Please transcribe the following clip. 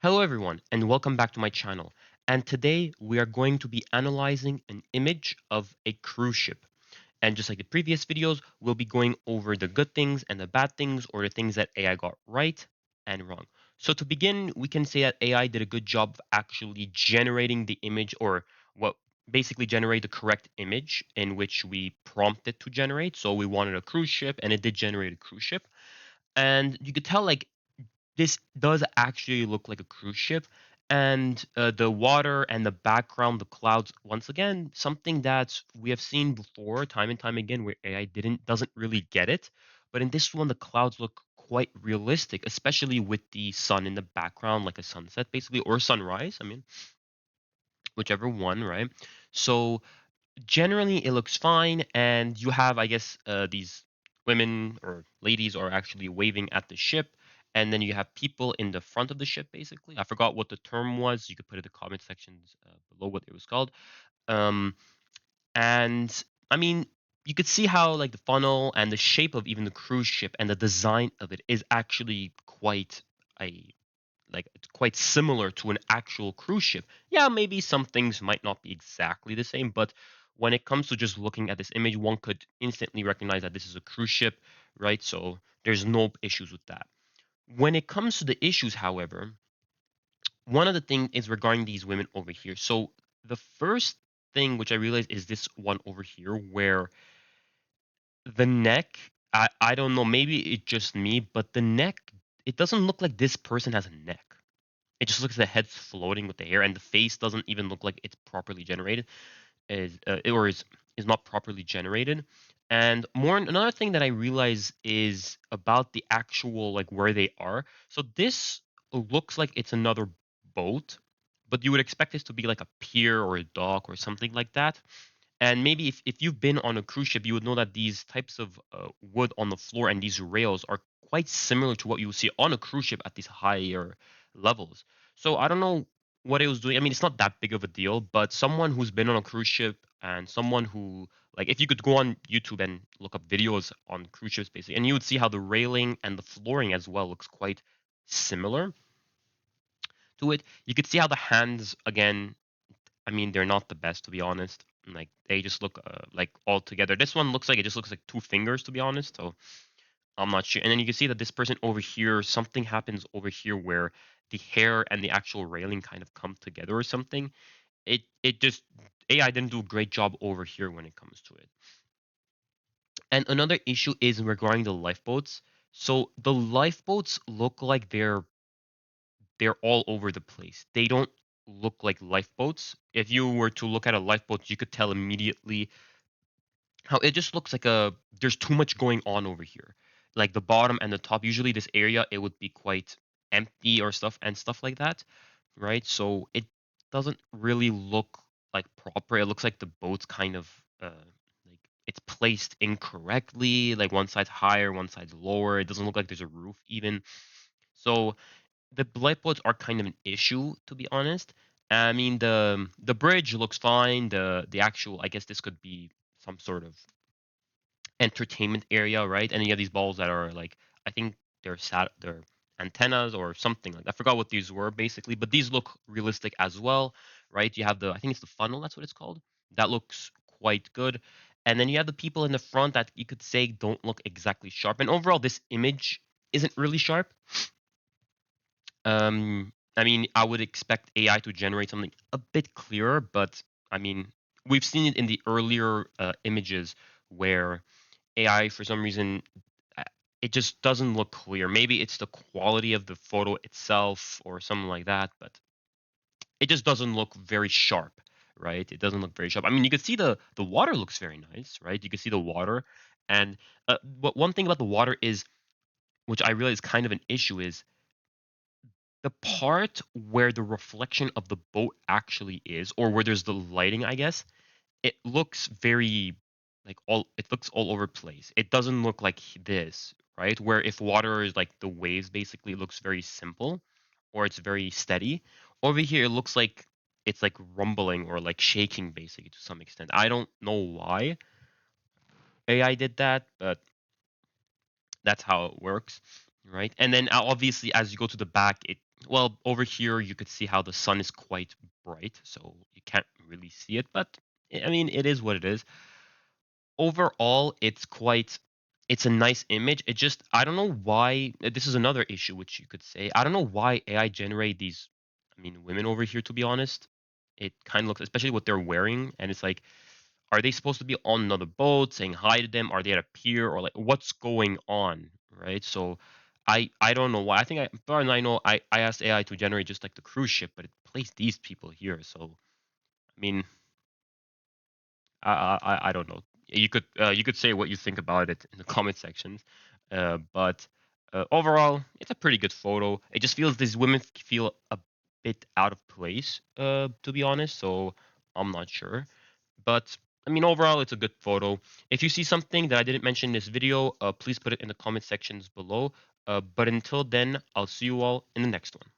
Hello everyone and welcome back to my channel. And today we are going to be analyzing an image of a cruise ship. And just like the previous videos, we'll be going over the good things and the bad things or the things that AI got right and wrong. So to begin, we can say that AI did a good job of actually generating the image or what basically generate the correct image in which we prompted to generate. So we wanted a cruise ship and it did generate a cruise ship. And you could tell like this does actually look like a cruise ship, and the water and the background, the clouds, once again, something that we have seen before time and time again where AI doesn't really get it. But in this one, the clouds look quite realistic, especially with the sun in the background, like a sunset, basically, or sunrise. I mean, whichever one, right? So generally, it looks fine, and you have, I guess, these women or ladies are actually waving at the ship, and then you have people in the front of the ship. Basically, I forgot what the term was. You could put it in the comment sections below what it was called. Um, and I mean, you could see how like the funnel and the shape of even the cruise ship and the design of it is actually quite a like it's quite similar to an actual cruise ship. Yeah, maybe some things might not be exactly the same, but when it comes to just looking at this image, one could instantly recognize that this is a cruise ship, right? So there's no issues with that. When it comes to the issues, however, one of the things is regarding these women over here. So the first thing which I realized is this one over here where the neck, I don't know, maybe it's just me, but the neck, it doesn't look like this person has a neck. It just looks like the head's floating with the hair, and the face doesn't even look like it's properly generated, is not properly generated. And more, another thing that I realize is about the actual like where they are. So this looks like it's another boat, but you would expect this to be like a pier or a dock or something like that. And maybe if you've been on a cruise ship, you would know that these types of wood on the floor and these rails are quite similar to what you would see on a cruise ship at these higher levels. So I don't know what it was doing. I mean, it's not that big of a deal, but someone who's been on a cruise ship and someone who, like, if you could go on YouTube and look up videos on cruise ships, basically, and you would see how the railing and the flooring as well looks quite similar to it. You could see how the hands, again, I mean, they're not the best to be honest. Like they just look like all together. This one looks like it just looks like two fingers to be honest. So I'm not sure. And then you can see that this person over here, something happens over here where the hair and the actual railing kind of come together or something. It just AI didn't do a great job over here when it comes to it. And another issue is regarding the lifeboats. So the lifeboats look like they're all over the place. They don't look like lifeboats. If you were to look at a lifeboat, you could tell immediately how it just looks like a there's too much going on over here. Like the bottom and the top, usually this area it would be quite empty or stuff like that, right? So it doesn't really look like proper. It looks like the boat's kind of like it's placed incorrectly. Like one side's higher, one side's lower. It doesn't look like there's a roof even. So the lifeboats are kind of an issue, to be honest. I mean, the bridge looks fine. The actual, I guess this could be some sort of entertainment area, right? And you have these balls that are like, I think they're antennas or something like that. I forgot what these were basically, but these look realistic as well, right? You have the, I think it's the funnel, that's what it's called. That looks quite good. And then you have the people in the front that you could say don't look exactly sharp. And overall, this image isn't really sharp. I mean, I would expect AI to generate something a bit clearer, but I mean, we've seen it in the earlier images where AI, for some reason, uh, it just doesn't look clear. Maybe it's the quality of the photo itself or something like that, but it just doesn't look very sharp, right? It doesn't look very sharp. I mean, you could see the water looks very nice, right? You can see the water, and but one thing about the water is, which I realize is kind of an issue, is the part where the reflection of the boat actually is, or where there's the lighting, I guess, it looks very like all it looks all over place. It doesn't look like this, right? Where if water is like the waves basically it looks very simple or it's very steady. Over here it looks like it's like rumbling or like shaking basically to some extent. I don't know why AI did that, but that's how it works, right? And then obviously as you go to the back, Well, over here you could see how the sun is quite bright, so you can't really see it, but I mean, it is what it is. Overall, it's a nice image. It just I don't know why this is another issue which you could say. I don't know why AI generate these I mean women over here to be honest. It kind of looks especially what they're wearing and it's like are they supposed to be on another boat saying hi to them? Are they at a pier or like what's going on, right? So I don't know why. I think as far as I know I asked AI to generate just like the cruise ship, but it placed these people here. So I mean I don't know. You could say what you think about it in the comment sections, but overall, it's a pretty good photo. It just feels these women feel a bit out of place, to be honest. So I'm not sure, but I mean overall, it's a good photo. If you see something that I didn't mention in this video, please put it in the comment sections below. But until then, I'll see you all in the next one.